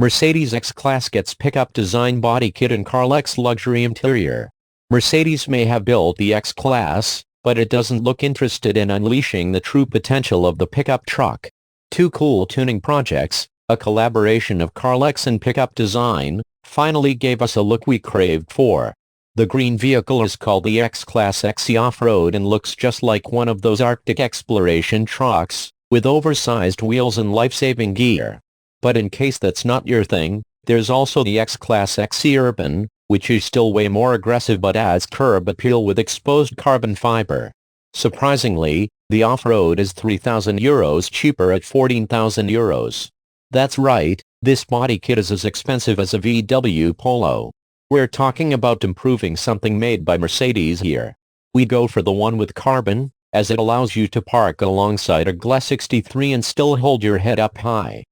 Mercedes X-Class gets pickup design body kit and Carlex luxury interior. Mercedes may have built the X-Class, but it doesn't look interested in unleashing the true potential of the pickup truck. Two cool tuning projects, a collaboration of Carlex and Pickup Design, finally gave us a look we craved for. The green vehicle is called the X-Class EXY Off-Road and looks just like one of those Arctic exploration trucks, with oversized wheels and life-saving gear. But in case that's not your thing, there's also the X-Class EXY Urban, which is still way more aggressive but adds curb appeal with exposed carbon fiber. Surprisingly, the off-road is €3,000 cheaper at €14,000. That's right, this body kit is as expensive as a VW Polo. We're talking about improving something made by Mercedes here. We go for the one with carbon, as it allows you to park alongside a Glass 63 and still hold your head up high.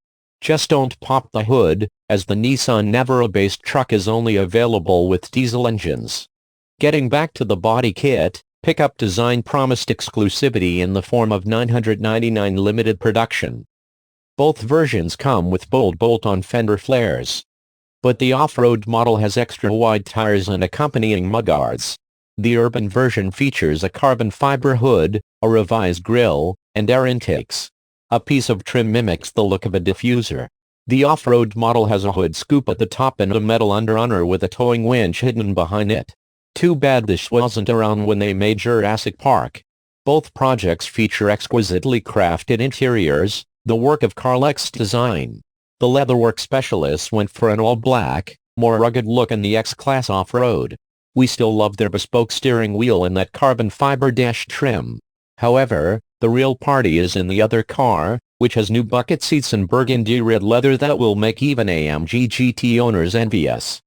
Just don't pop the hood, as the Nissan Navara-based truck is only available with diesel engines. Getting back to the body kit, Pickup Design promised exclusivity in the form of 999 limited production. Both versions come with bold bolt-on fender flares. But the off-road model has extra wide tires and accompanying mudguards. The urban version features a carbon fiber hood, a revised grille, and air intakes. A piece of trim mimics the look of a diffuser. The off-road model has a hood scoop at the top and a metal under-under with a towing winch hidden behind it. Too bad this wasn't around when they made Jurassic Park. Both projects feature exquisitely crafted interiors, the work of Carlex Design. The leatherwork specialists went for an all-black, more rugged look in the X-Class Off-Road. We still love their bespoke steering wheel and that carbon fiber dash trim. However, the real party is in the other car, which has new bucket seats and burgundy red leather that will make even AMG GT owners envious.